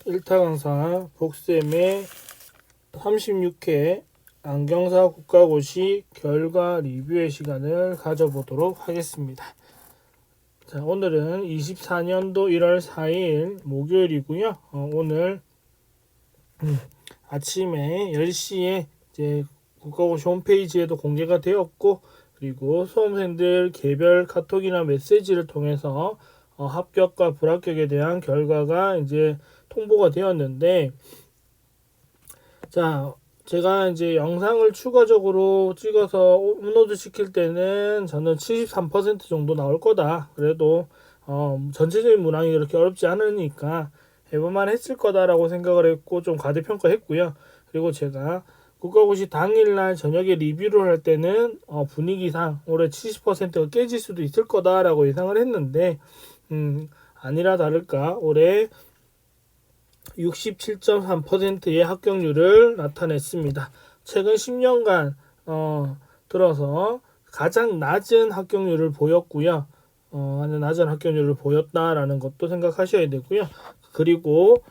1타 강사 복쌤의 36회 안경사 국가고시 결과 리뷰의 시간을 가져보도록 하겠습니다. 자, 오늘은 24년도 1월 4일 목요일이고요. 오늘 아침에 10시에 이제 국가고시 홈페이지에도 공개가 되었고, 그리고 수험생들 개별 카톡이나 메시지를 통해서 합격과 불합격에 대한 결과가 이제 통보가 되었는데, 자, 제가 이제 영상을 추가적으로 찍어서 업로드 시킬 때는 저는 73% 정도 나올 거다. 그래도 전체적인 문항이 그렇게 어렵지 않으니까 해볼만 했을 거다라고 생각을 했고, 좀 과대평가했고요. 그리고 제가 국가고시 당일날 저녁에 리뷰를 할 때는 분위기상 올해 70%가 깨질 수도 있을 거다라고 예상을 했는데, 아니라 다를까 올해 67.3%의 합격률을 나타냈습니다. 최근 10년간 들어서 가장 낮은 합격률을 보였고요. 낮은 합격률을 보였다라는 것도 생각하셔야 되고요. 그리고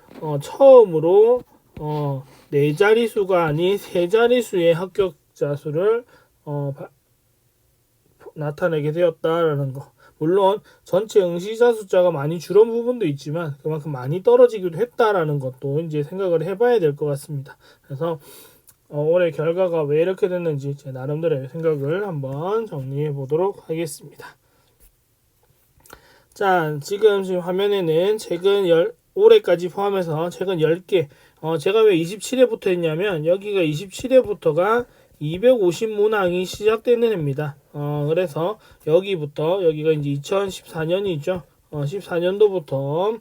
처음으로 4자릿수가 아닌 3자릿수의 합격자 수를 나타내게 되었다라는 거. 물론 전체 응시자 숫자가 많이 줄은 부분도 있지만 그만큼 많이 떨어지기도 했다라는 것도 이제 생각을 해봐야 될 것 같습니다. 그래서 올해 결과가 왜 이렇게 됐는지 제 나름대로의 생각을 한번 정리해 보도록 하겠습니다. 자, 지금 화면에는 최근 올해까지 포함해서 최근 10개, 제가 왜 27회부터 했냐면 여기가 27회부터가 250문항이 시작되는 해입니다. 그래서 여기가 이제 2014년이죠. 14년도부터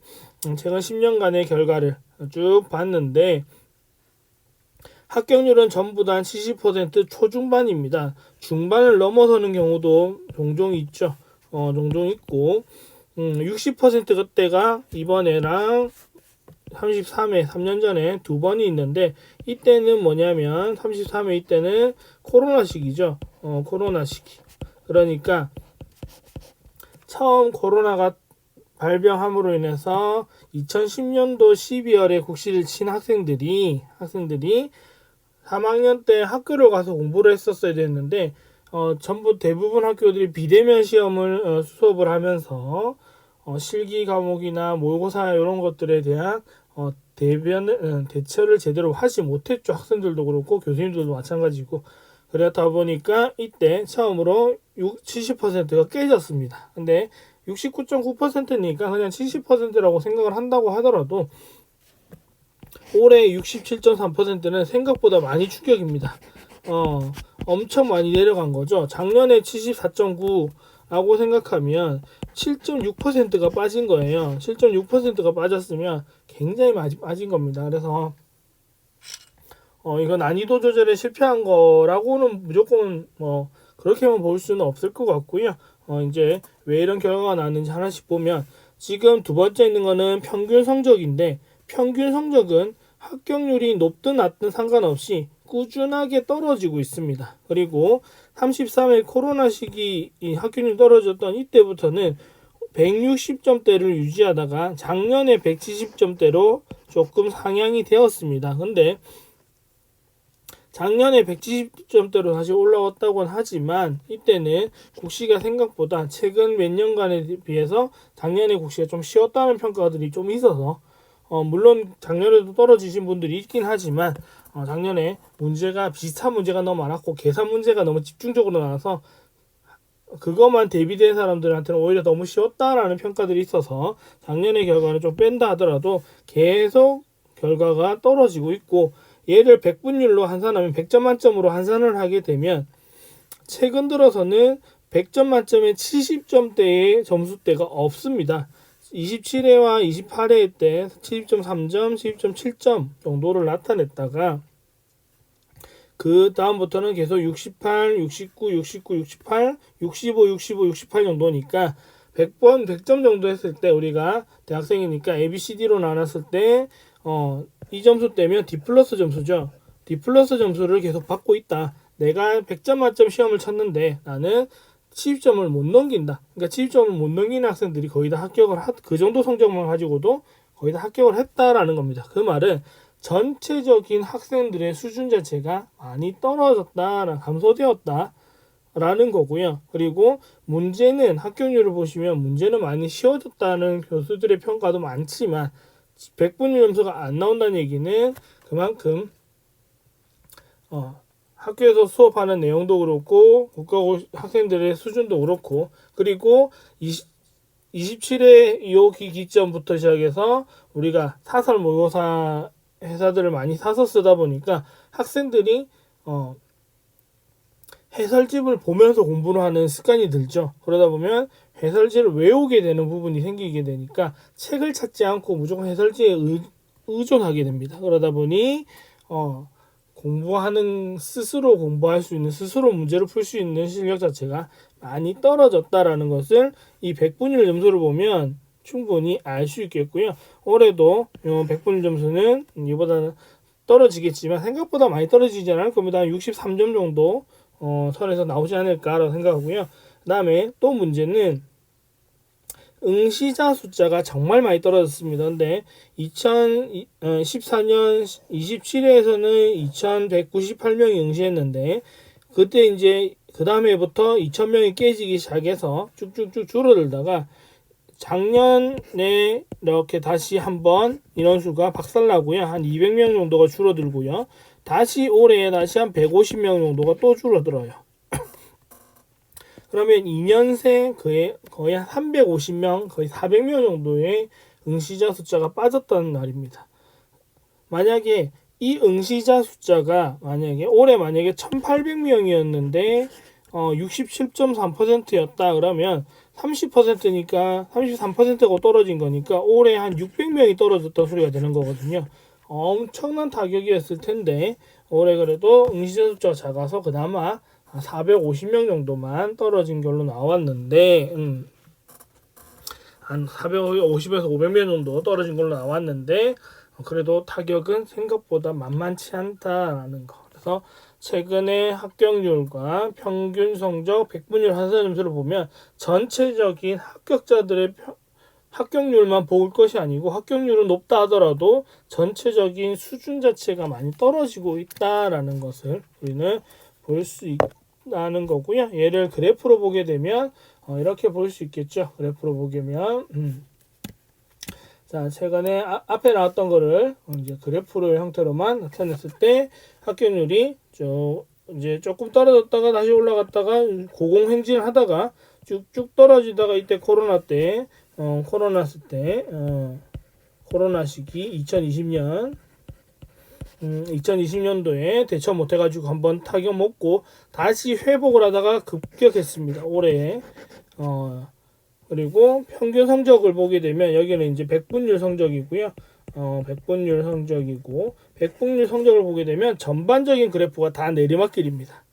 최근 10년간의 결과를 쭉 봤는데, 합격률은 전부 다 70% 초중반입니다. 중반을 넘어서는 경우도 종종 있죠. 종종 있고, 60%대가 이번에랑 33회 3년 전에 두 번이 있는데, 이때는 뭐냐면 33회 이때는 코로나 시기죠. 코로나 시기. 그러니까 처음 코로나가 발병함으로 인해서 2010년도 12월에 국시를 친 학생들이 3학년 때 학교를 가서 공부를 했었어야 됐는데, 전부 대부분 학교들이 비대면 시험을 수업을 하면서 실기 과목이나 모의고사 이런 것들에 대한 대처를 제대로 하지 못했죠. 학생들도 그렇고 교수님들도 마찬가지고. 그렇다 보니까 이때 처음으로 70%가 깨졌습니다. 근데 69.9%니까 그냥 70%라고 생각을 한다고 하더라도 올해 67.3%는 생각보다 많이 충격입니다. 엄청 많이 내려간 거죠. 작년에 74.9라고 생각하면 7.6%가 빠진 거예요. 7.6%가 빠졌으면 굉장히 많이 빠진 겁니다. 그래서 이건 난이도 조절에 실패한 거라고는 무조건 그렇게만 볼 수는 없을 것 같고요. 이제 왜 이런 결과가 나왔는지 하나씩 보면, 지금 두 번째 있는 거는 평균 성적인데, 평균 성적은 합격률이 높든 낮든 상관없이 꾸준하게 떨어지고 있습니다. 그리고 33회 코로나 시기 합격률이 떨어졌던 이때부터는 160점대를 유지하다가 작년에 170점대로 조금 상향이 되었습니다. 근데 작년에 170점대로 다시 올라왔다고는 하지만 이때는 국시가 생각보다 최근 몇 년간에 비해서 작년에 국시가 좀 쉬웠다는 평가들이 좀 있어서, 물론 작년에도 떨어지신 분들이 있긴 하지만 작년에 비슷한 문제가 너무 많았고 계산 문제가 너무 집중적으로 나와서 그것만 대비된 사람들한테는 오히려 너무 쉬웠다라는 평가들이 있어서 작년의 결과는 좀 뺀다 하더라도 계속 결과가 떨어지고 있고, 얘를 100분율로 환산하면 100점 만점으로 환산을 하게 되면 최근 들어서는 100점 만점에 70점대의 점수대가 없습니다. 27회와 28회 때 70.3점, 70.7점 정도를 나타냈다가 그 다음부터는 계속 68, 69, 69, 68, 65, 65, 68 정도니까 100점 정도 했을 때, 우리가 대학생이니까 ABCD로 나눴을 때 이 점수대면 D 플러스 점수죠. D 플러스 점수를 계속 받고 있다. 내가 100점 만점 시험을 쳤는데 나는 70점을 못 넘긴다. 그러니까 70점을 못 넘기는 학생들이 거의 다 합격을 그 정도 성적만 가지고도 거의 다 합격을 했다라는 겁니다. 그 말은 전체적인 학생들의 수준 자체가 많이 떨어졌다, 감소되었다라는 거고요. 그리고 문제는 합격률을 보시면 문제는 많이 쉬워졌다는 교수들의 평가도 많지만 100분위 점수가 안 나온다는 얘기는 그만큼 학교에서 수업하는 내용도 그렇고 국가고 학생들의 수준도 그렇고 그리고 27회 2호기 기점부터 시작해서 우리가 사설 모의고사 회사들을 많이 사서 쓰다 보니까 학생들이 해설집을 보면서 공부를 하는 습관이 들죠. 그러다 보면 해설지를 외우게 되는 부분이 생기게 되니까 책을 찾지 않고 무조건 해설지에 의존하게 됩니다. 그러다 보니 스스로 공부할 수 있는, 스스로 문제를 풀 수 있는 실력 자체가 많이 떨어졌다라는 것을 이 100분위 점수를 보면 충분히 알 수 있겠고요. 올해도 100분위 점수는 이보다는 떨어지겠지만 생각보다 많이 떨어지지 않을 겁니다. 63점 정도 선에서 나오지 않을까라고 생각하고요. 그 다음에 또 문제는 응시자 숫자가 정말 많이 떨어졌습니다. 근데 2014년 27회에서는 2198명이 응시했는데 그때 이제 그 다음에부터 2000명이 깨지기 시작해서 쭉쭉쭉 줄어들다가 작년에 이렇게 다시 한번 인원수가 박살나고요. 한 200명 정도가 줄어들고요. 다시 올해 다시 한 150명 정도가 또 줄어들어요. 그러면 2년 새 거의 한 350명, 거의 400명 정도의 응시자 숫자가 빠졌다는 말입니다. 만약에 이 응시자 숫자가 올해 1800명이었는데 67.3%였다 그러면 30%니까 33%가 떨어진 거니까 올해 한 600명이 떨어졌다는 소리가 되는 거거든요. 엄청난 타격이었을 텐데 올해 그래도 응시자 숫자가 작아서 그나마 450명 정도만 떨어진 걸로 나왔는데 한 450에서 500명 정도 떨어진 걸로 나왔는데 그래도 타격은 생각보다 만만치 않다라는 거. 그래서 최근에 합격률과 평균 성적 100분위 환산 점수를 보면 전체적인 합격자들의 합격률만 볼 것이 아니고 합격률은 높다 하더라도 전체적인 수준 자체가 많이 떨어지고 있다라는 것을 우리는 볼 수 있다는 거고요. 얘를 그래프로 보게 되면 이렇게 볼 수 있겠죠. 그래프로 보게 되면 자, 최근에 앞에 나왔던 거를 이제 그래프로 형태로만 나타냈을 때 합격률이 이제 조금 떨어졌다가 다시 올라갔다가 고공행진을 하다가 쭉쭉 떨어지다가 이때 코로나 시기 2020년도에 대처 못해가지고 한번 타격 먹고 다시 회복을 하다가 급격했습니다. 올해 그리고 평균 성적을 보게 되면 여기는 이제 100분율 성적이고요. 100분율 성적을 보게 되면 전반적인 그래프가 다 내리막길입니다.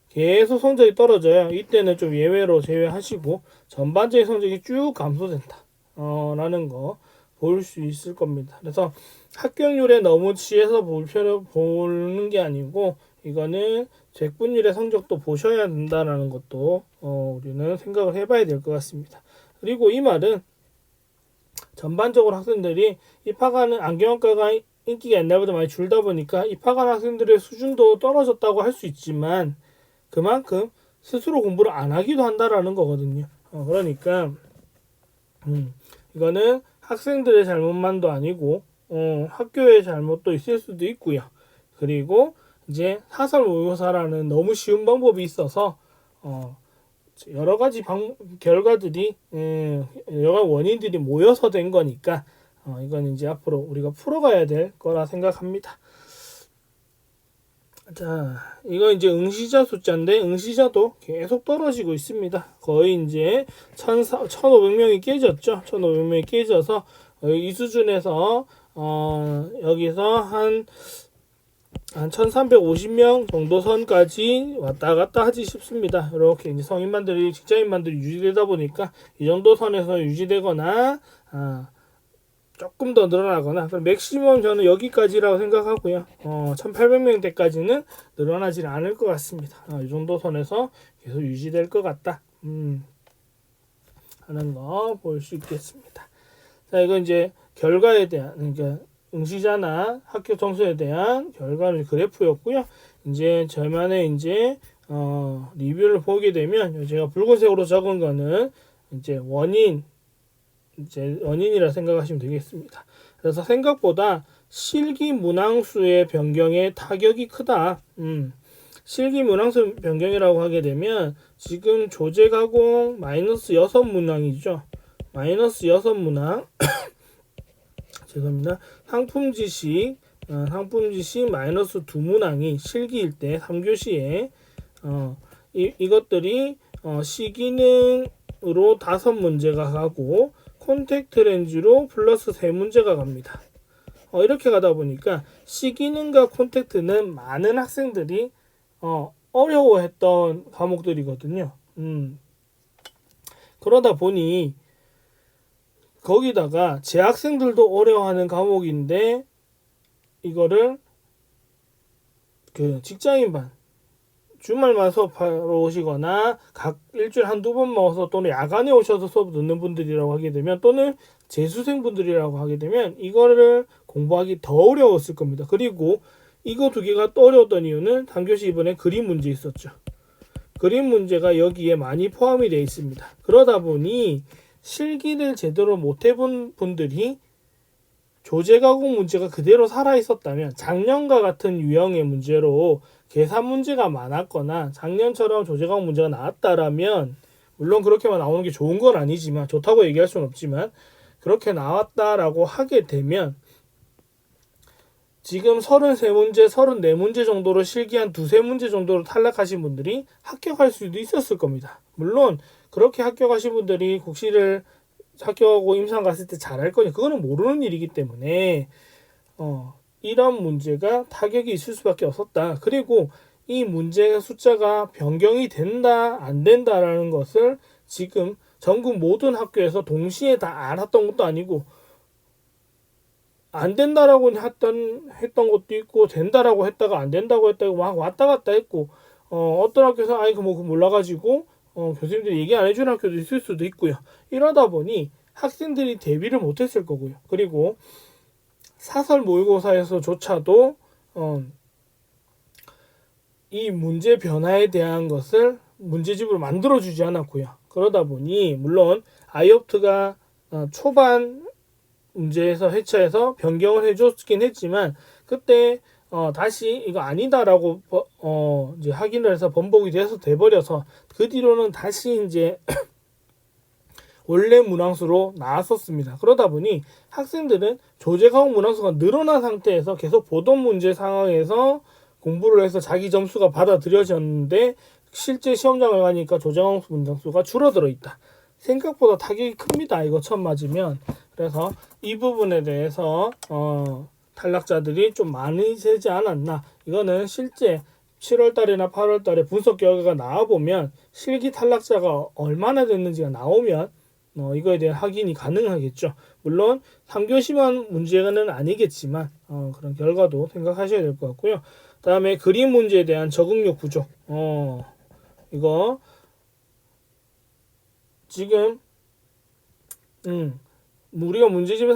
계속 성적이 떨어져요. 이때는 좀 예외로 제외하시고 전반적인 성적이 쭉 감소된다. 라는 거 볼 수 있을 겁니다. 그래서 합격률에 너무 취해서 보는 게 아니고 이거는 100분율의 성적도 보셔야 된다라는 것도 우리는 생각을 해봐야 될 것 같습니다. 그리고 이 말은 전반적으로 학생들이 입학하는 안경학과가 인기가 옛날보다 많이 줄다 보니까 입학하는 학생들의 수준도 떨어졌다고 할 수 있지만 그만큼 스스로 공부를 안 하기도 한다라는 거거든요. 그러니까 이거는 학생들의 잘못만도 아니고 학교의 잘못도 있을 수도 있고요. 그리고 이제 사설 모의고사라는 너무 쉬운 방법이 있어서 여러 가지 결과들이 여러 원인들이 모여서 된 거니까 이건 이제 앞으로 우리가 풀어가야 될 거라 생각합니다. 자, 이거 이제 응시자 숫자인데 응시자도 계속 떨어지고 있습니다. 거의 이제 1,500명이 깨졌죠. 1,500명이 깨져서 이 수준에서 여기서 한 1,350명 정도 선까지 왔다 갔다 하지 싶습니다. 이렇게 이제 직장인만들이 유지되다 보니까 이 정도 선에서 유지되거나 조금 더 늘어나거나 맥시멈 저는 여기까지라고 생각하고요. 1,800명대까지는 늘어나지는 않을 것 같습니다. 이 정도 선에서 계속 유지될 것 같다. 하는 거 볼 수 있겠습니다. 자, 이거 이제 결과에 대한, 그러니까 응시자나 학교 점수에 대한 결과를 그래프였고요. 이제 저만의 이제 리뷰를 보게 되면 제가 붉은색으로 적은 거는 이제 원인이라 생각하시면 되겠습니다. 그래서 생각보다 실기 문항수의 변경에 타격이 크다. 실기 문항수 변경이라고 하게 되면 지금 조제 가공 마이너스 6문항이죠. 마이너스 6문항 죄송합니다. 상품 지식 마이너스 2문항이 실기일 때 3교시에 이것들이 시기능으로 5문제가 가고 콘택트 렌즈로 플러스 3문제가 갑니다. 이렇게 가다 보니까 시기능과 콘택트는 많은 학생들이 어려워했던 과목들이거든요. 그러다 보니 거기다가 재학생들도 어려워하는 과목인데 이거를 그 직장인반 주말만 수업하러 오시거나 각 일주일에 한두 번 모아서 또는 야간에 오셔서 수업 듣는 분들이라고 하게 되면 또는 재수생분들이라고 하게 되면 이거를 공부하기 더 어려웠을 겁니다. 그리고 이거 두 개가 또 어려웠던 이유는 단교시 이번에 그림 문제 있었죠. 그림 문제가 여기에 많이 포함이 되어 있습니다. 그러다 보니 실기를 제대로 못 해본 분들이 조제가공 문제가 그대로 살아있었다면 작년과 같은 유형의 문제로 계산 문제가 많았거나 작년처럼 조제가공 문제가 나왔다라면 물론 그렇게만 나오는 게 좋은 건 아니지만 좋다고 얘기할 수는 없지만 그렇게 나왔다라고 하게 되면 지금 33문제, 34문제 정도로 실기한 두세 문제 정도로 탈락하신 분들이 합격할 수도 있었을 겁니다. 물론 그렇게 합격하신 분들이 국시를 합격하고 임상 갔을 때 잘할 거니 그거는 모르는 일이기 때문에 이런 문제가 타격이 있을 수밖에 없었다. 그리고 이 문제 숫자가 변경이 된다 안 된다라는 것을 지금 전국 모든 학교에서 동시에 다 알았던 것도 아니고 안 된다라고 했던 것도 있고 된다라고 했다가 안 된다고 했다고 막 왔다 갔다 했고 어떤 학교에서 그거 몰라가지고 교수님들이 얘기 안 해주는 학교도 있을 수도 있고요. 이러다 보니 학생들이 대비를 못했을 거고요. 그리고 사설 모의고사에서조차도 이 문제 변화에 대한 것을 문제집으로 만들어주지 않았고요. 그러다 보니 물론 아이옵트가 초반 문제에서 회차에서 변경을 해줬긴 했지만 그때 다시 이거 아니다라고 이제 확인을 해서 번복이 돼버려서 그 뒤로는 다시 이제 원래 문항수로 나왔었습니다. 그러다 보니 학생들은 조제과목 문항수가 늘어난 상태에서 계속 보던 문제 상황에서 공부를 해서 자기 점수가 받아들여졌는데 실제 시험장을 가니까 조제과목 문항수가 줄어들어 있다. 생각보다 타격이 큽니다. 이거 처음 맞으면. 그래서 이 부분에 대해서 탈락자들이 좀 많이 되지 않았나. 이거는 실제 7월달이나 8월달에 분석 결과가 나와보면 실기 탈락자가 얼마나 됐는지가 나오면 이거에 대한 확인이 가능하겠죠. 물론 3교시만 문제는 아니겠지만 그런 결과도 생각하셔야 될 것 같고요. 그 다음에 그림 문제에 대한 적응력 부족. 이거 지금 우리가 문제집을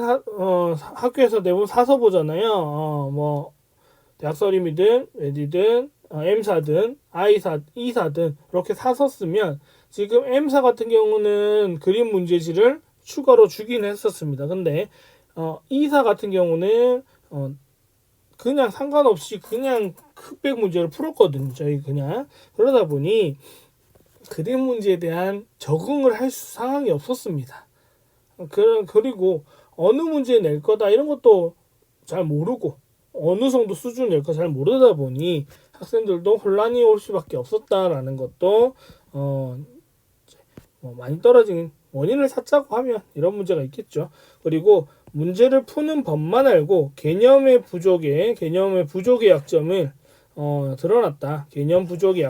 학교에서 대부분 사서 보잖아요. 뭐 대학서림이든 웨디든 M사든 E사든 이렇게 사서 쓰면 지금 M사 같은 경우는 그림 문제지를 추가로 주긴 했었습니다. 근데 E사 같은 경우는 그냥 상관없이 그냥 흑백 문제를 풀었거든요. 저희 그냥 그러다 보니 그림 문제에 대한 적응을 할 상황이 없었습니다. 그리고 어느 문제 낼 거다 이런 것도 잘 모르고 어느 정도 수준 낼 거 잘 모르다 보니 학생들도 혼란이 올 수밖에 없었다라는 것도 많이 떨어진 원인을 찾자고 하면 이런 문제가 있겠죠. 그리고 문제를 푸는 법만 알고 개념의 부족의 약점을 드러났다. 개념 부족의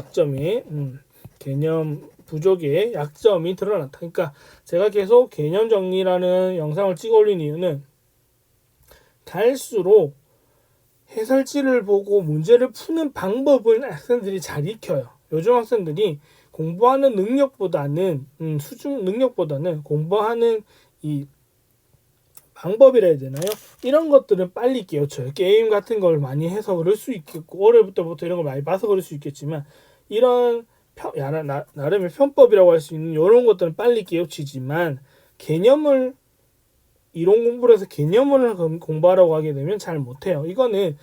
약점이 드러났다. 그러니까 제가 계속 개념 정리라는 영상을 찍어 올린 이유는 갈수록 해설지를 보고 문제를 푸는 방법을 학생들이 잘 익혀요. 요즘 학생들이 공부하는 능력보다는 수준 능력보다는 공부하는 이 방법이라 해야 되나요? 이런 것들은 빨리 깨우쳐요. 게임 같은 걸 많이 해서 그럴 수 있겠고 어릴 때부터 이런 걸 많이 봐서 그럴 수 있겠지만 이런 나름의 편법이라고 할 수 있는 이런 것들은 빨리 깨우치지만 개념을 이론 공부를 해서 개념을 공부하라고 하게 되면 잘 못해요. 이거는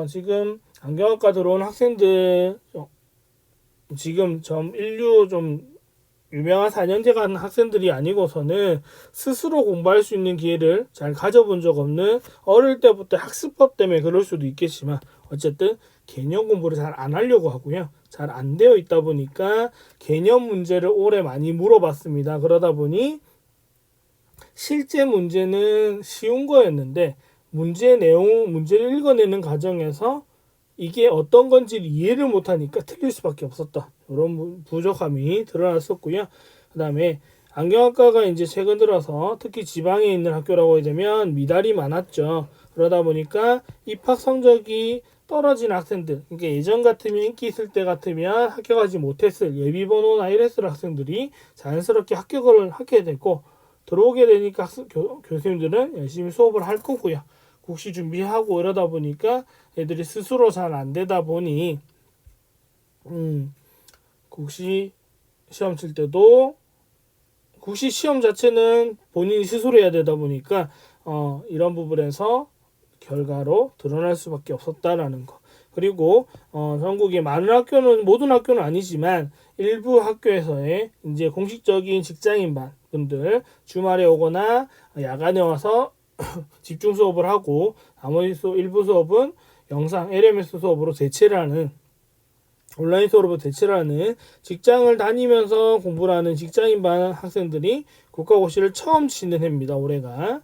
지금 안경학과 들어온 학생들 지금 인류 좀 유명한 4년제 간 학생들이 아니고서는 스스로 공부할 수 있는 기회를 잘 가져본 적 없는 어릴 때부터 학습법 때문에 그럴 수도 있겠지만 어쨌든 개념 공부를 잘 안 하려고 하고요. 잘 안 되어 있다 보니까 개념 문제를 오래 많이 물어봤습니다. 그러다 보니 실제 문제는 쉬운 거였는데 문제를 읽어내는 과정에서 이게 어떤 건지를 이해를 못하니까 틀릴 수밖에 없었다. 이런 부족함이 드러났었고요. 그 다음에 안경학과가 이제 최근 들어서 특히 지방에 있는 학교라고 해야 되면 미달이 많았죠. 그러다 보니까 입학 성적이 떨어진 학생들, 그러니까 예전 같으면 인기 있을 때 같으면 합격하지 못했을 예비번호나 이랬을 학생들이 자연스럽게 합격을 하게 되고 들어오게 되니까 교수님들은 열심히 수업을 할 거고요. 국시 준비하고 이러다 보니까 애들이 스스로 잘 안 되다 보니 국시 시험 칠 때도 국시 시험 자체는 본인이 스스로 해야 되다 보니까 이런 부분에서 결과로 드러날 수밖에 없었다라는 거. 그리고 전국의 많은 학교는 모든 학교는 아니지만 일부 학교에서의 이제 공식적인 직장인반 분들 주말에 오거나 야간에 와서 집중 수업을 하고 나머지 일부 수업은 영상 LMS 수업으로 대체를 하는 온라인 수업으로 대체를 하는 직장을 다니면서 공부를 하는 직장인반 학생들이 국가고시를 처음 치는 해입니다. 올해가.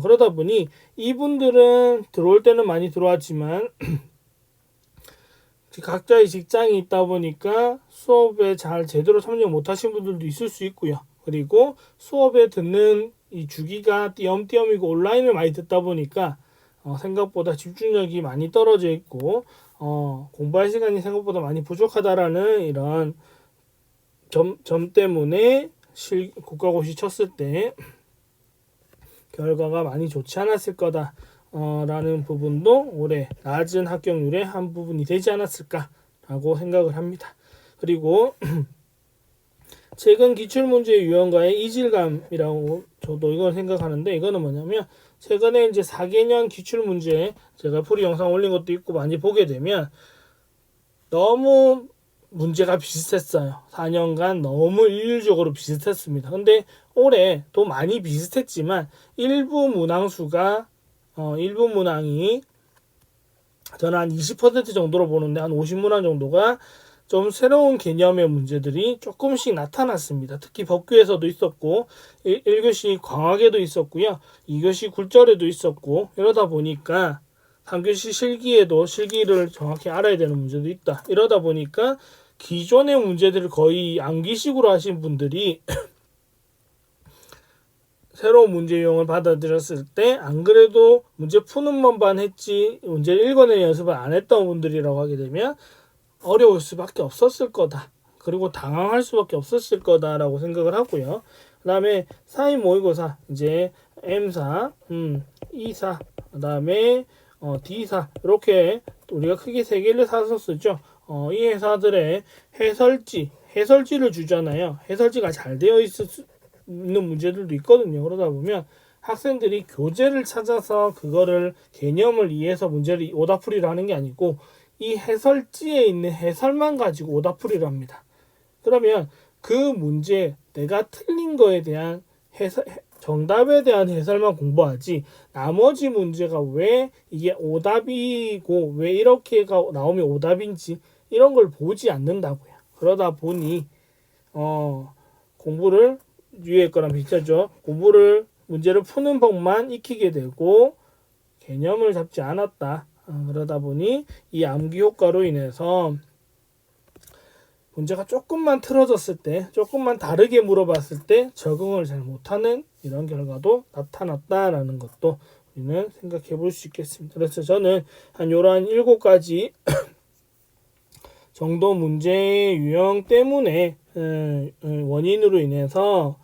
그러다 보니 이분들은 들어올 때는 많이 들어왔지만 각자의 직장이 있다 보니까 수업에 잘 제대로 참여 못하신 분들도 있을 수 있고요. 그리고 수업에 듣는 이 주기가 띄엄띄엄이고 온라인을 많이 듣다 보니까 생각보다 집중력이 많이 떨어져 있고 공부할 시간이 생각보다 많이 부족하다라는 이런 점 때문에 국가고시 쳤을 때 결과가 많이 좋지 않았을 거다 라는 부분도 올해 낮은 합격률의 한 부분이 되지 않았을까라고 생각을 합니다. 그리고 최근 기출문제 유형과의 이질감이라고 저도 이걸 생각하는데 이거는 뭐냐면 최근에 이제 4개년 기출문제 제가 풀이 영상 올린 것도 있고 많이 보게 되면 너무 문제가 비슷했어요. 4년간 너무 일률적으로 비슷했습니다. 근데 올해 또 많이 비슷했지만 일부 문항이 저는 한 20% 정도로 보는데 한 50문항 정도가 좀 새로운 개념의 문제들이 조금씩 나타났습니다. 특히 법규에서도 있었고 1교시 광학에도 있었고요. 2교시 굴절에도 있었고 이러다 보니까 3교시 실기를 정확히 알아야 되는 문제도 있다. 이러다 보니까 기존의 문제들을 거의 암기식으로 하신 분들이 새로운 문제 유형을 받아들였을 때 안 그래도 문제 푸는 것만 했지 문제를 읽어내는 연습을 안 했던 분들이라고 하게 되면 어려울 수밖에 없었을 거다. 그리고 당황할 수밖에 없었을 거다라고 생각을 하고요. 그 다음에 4인 모의고사 이제 M사, E사, 그 다음에 D사 이렇게 우리가 크게 세 개를 사서 쓰죠. 이 회사들의 해설지를 주잖아요. 해설지가 잘 되어 있는 문제들도 있거든요. 그러다 보면 학생들이 교재를 찾아서 그거를 개념을 이해해서 문제를 오답풀이를 하는 게 아니고 이 해설지에 있는 해설만 가지고 오답풀이를 합니다. 그러면 그 문제 내가 틀린 거에 대한 정답에 대한 해설만 공부하지 나머지 문제가 왜 이게 오답이고 왜 이렇게가 나오면 오답인지 이런 걸 보지 않는다고요. 그러다 보니 공부를 위에 거랑 비슷하죠. 문제를 푸는 법만 익히게 되고 개념을 잡지 않았다. 그러다 보니 이 암기 효과로 인해서 문제가 조금만 틀어졌을 때 조금만 다르게 물어봤을 때 적응을 잘 못하는 이런 결과도 나타났다라는 것도 우리는 생각해 볼 수 있겠습니다. 그래서 저는 한 요런 7가지 정도 문제 유형 때문에 원인으로 인해서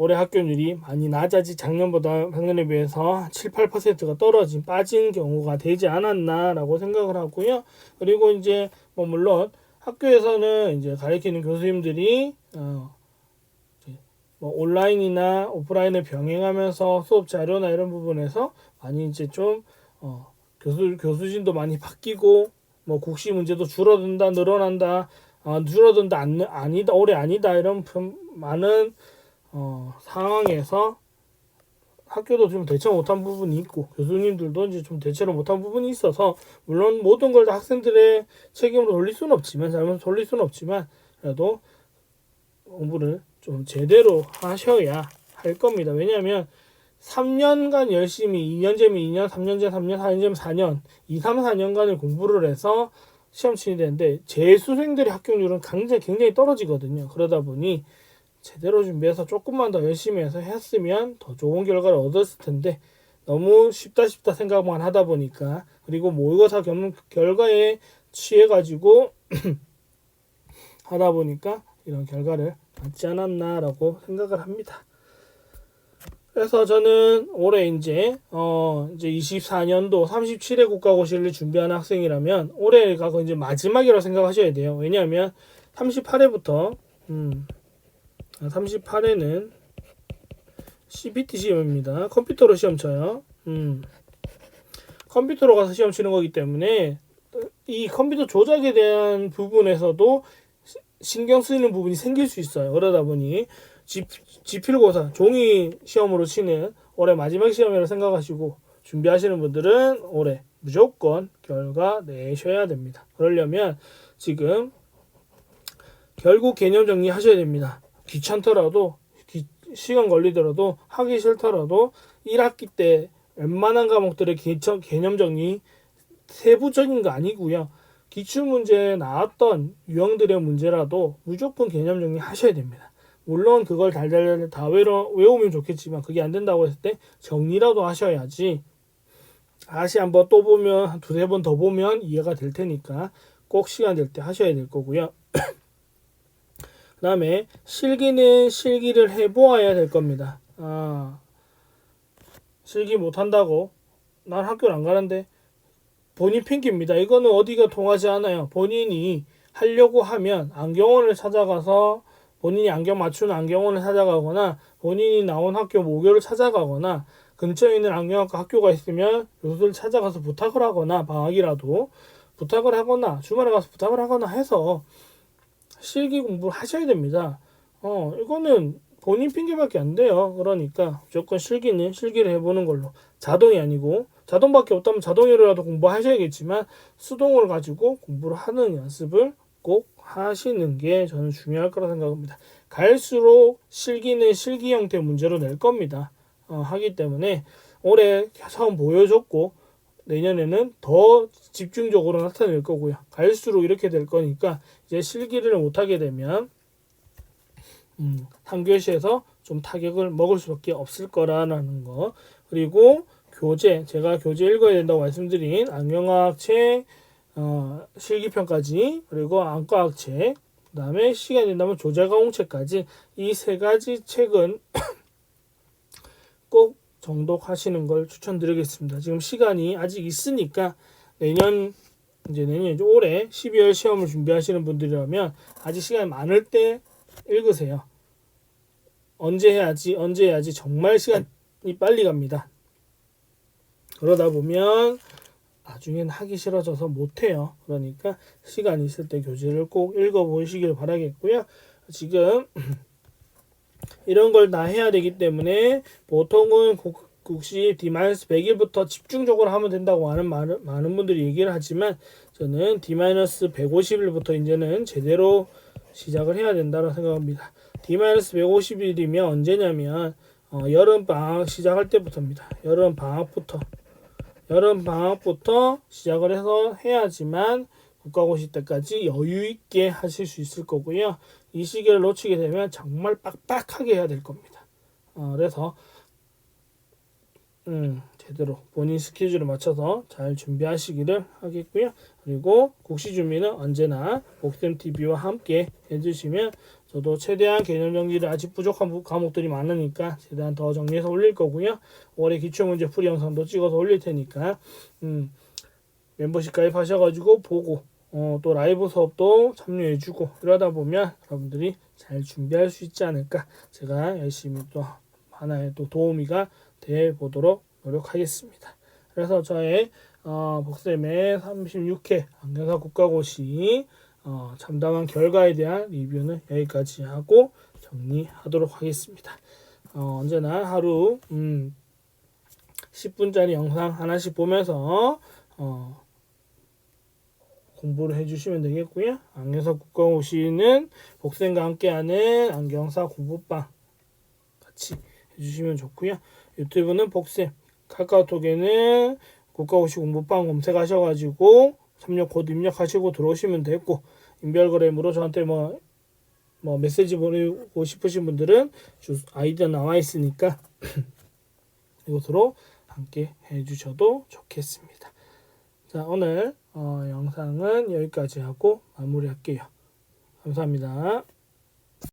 올해 학교율이 많이 작년에 비해서 7, 8%가 빠진 경우가 되지 않았나라고 생각을 하고요. 그리고 이제 뭐 물론 학교에서는 이제 가르치는 교수님들이 뭐 온라인이나 오프라인을 병행하면서 수업 자료나 이런 부분에서 많이 이제 좀 교수진도 많이 바뀌고 뭐 국시 문제도 줄어든다 늘어난다 줄어든다 아니다 올해 아니다 이런 많은 상황에서 학교도 좀 대처 못한 부분이 있고 교수님들도 이제 좀 대처를 못한 부분이 있어서 물론 모든 걸 다 학생들의 책임으로 돌릴 수는 없지만 그래도 공부를 좀 제대로 하셔야 할 겁니다. 왜냐하면 3년간 열심히 2년제면 2년, 3년제 3년, 4년제면 4년 2, 3, 4년간을 공부를 해서 시험 치게 되는데 재수생들의 합격률은 굉장히 떨어지거든요. 그러다 보니 제대로 준비해서 조금만 더 열심히 해서 했으면 더 좋은 결과를 얻었을 텐데 너무 쉽다 생각만 하다 보니까 그리고 모의고사 결과에 취해가지고 하다 보니까 이런 결과를 받지 않았나라고 생각을 합니다. 그래서 저는 올해 이제 24년도 37회 국가고시를 준비하는 학생이라면 올해가 이제 마지막이라고 생각하셔야 돼요. 왜냐하면 38회부터 38회는 CBT 시험입니다. 컴퓨터로 시험 쳐요. 컴퓨터로 가서 시험 치는 거기 때문에 이 컴퓨터 조작에 대한 부분에서도 신경 쓰이는 부분이 생길 수 있어요. 그러다 보니 지필고사 종이 시험으로 치는 올해 마지막 시험이라고 생각하시고 준비하시는 분들은 올해 무조건 결과 내셔야 됩니다. 그러려면 지금 결국 개념 정리 하셔야 됩니다. 귀찮더라도 시간 걸리더라도 하기 싫더라도 1학기 때 웬만한 과목들의 개념 정리 세부적인 거 아니고요. 기출문제에 나왔던 유형들의 문제라도 무조건 개념 정리 하셔야 됩니다. 물론 그걸 달달달 다 외우면 좋겠지만 그게 안 된다고 했을 때 정리라도 하셔야지 다시 한번 또 보면 한 두세 번 더 보면 이해가 될 테니까 꼭 시간 될 때 하셔야 될 거고요. 그 다음에 실기는 실기를 해보아야 될 겁니다. 실기 못한다고 난 학교를 안 가는데 본인 핑계입니다. 이거는 어디가 통하지 않아요. 본인이 하려고 하면 안경원을 찾아가서 본인이 안경 맞추는 안경원을 찾아가거나 본인이 나온 학교 모교를 찾아가거나 근처에 있는 안경학과 학교가 있으면 교수를 찾아가서 부탁을 하거나 방학이라도 부탁을 하거나 주말에 가서 부탁을 하거나 해서 실기 공부를 하셔야 됩니다. 이거는 본인 핑계밖에 안 돼요. 그러니까 무조건 실기는 실기를 해보는 걸로 자동이 아니고 자동밖에 없다면 자동으로라도 공부하셔야겠지만 수동을 가지고 공부를 하는 연습을 꼭 하시는 게 저는 중요할 거라 생각합니다. 갈수록 실기는 실기 형태 문제로 낼 겁니다. 하기 때문에 올해 처음 보여줬고 내년에는 더 집중적으로 나타낼 거고요. 갈수록 이렇게 될 거니까 이제 실기를 못하게 되면 3교시에서 좀 타격을 먹을 수밖에 없을 거라는 거. 그리고 제가 교재 읽어야 된다고 말씀드린 안경화학 책, 실기편까지, 그리고 안과학 책, 그 다음에 시간이 된다면 조제과목책까지 이 세 가지 책은 꼭 정독하시는 걸 추천드리겠습니다. 지금 시간이 아직 있으니까 내년 올해 12월 시험을 준비하시는 분들이라면 아직 시간이 많을 때 읽으세요. 언제 해야지 정말 시간이 빨리 갑니다. 그러다 보면 나중엔 하기 싫어져서 못해요. 그러니까 시간 있을 때 교재를 꼭 읽어보시길 바라겠고요. 지금 이런 걸 다 해야 되기 때문에 보통은 국시 D-100일부터 집중적으로 하면 된다고 많은 분들이 얘기를 하지만 저는 D-150일부터 이제는 제대로 시작을 해야 된다고 생각합니다. D-150일이면 언제냐면 여름방학 시작할 때부터입니다. 여름방학부터 시작을 해서 해야지만 국가고시 때까지 여유있게 하실 수 있을 거고요. 이 시기를 놓치게 되면 정말 빡빡하게 해야 될 겁니다. 그래서 제대로 본인 스케줄에 맞춰서 잘 준비하시기를 하겠고요. 그리고 국시 준비는 언제나 복쌤TV와 함께 해주시면 저도 최대한 개념 정리를 아직 부족한 과목들이 많으니까 최대한 더 정리해서 올릴 거고요. 올해 기출문제 풀이 영상도 찍어서 올릴 테니까 멤버십 가입하셔가지고 보고 또 라이브 수업도 참여해주고 이러다 보면 여러분들이 잘 준비할 수 있지 않을까, 제가 열심히 또 하나의 또 도우미가 돼 보도록 노력하겠습니다. 그래서 저의 복쌤의 36회 안경사 국가고시 참담한 결과에 대한 리뷰는 여기까지 하고 정리하도록 하겠습니다. 언제나 하루 10분짜리 영상 하나씩 보면서 공부를 해주시면 되겠고요. 안경사 국가고시는 복쌤과 함께하는 안경사 공부방 같이 해주시면 좋고요. 유튜브는 복쌤, 카카오톡에는 국가고시 공부방 검색하셔가지고 참여 코드 입력하시고 들어오시면 되고, 인별그램으로 저한테 메시지 보내고 싶으신 분들은 아이디어 나와 있으니까 이것으로 함께 해주셔도 좋겠습니다. 자, 오늘 영상은 여기까지 하고 마무리할게요. 감사합니다.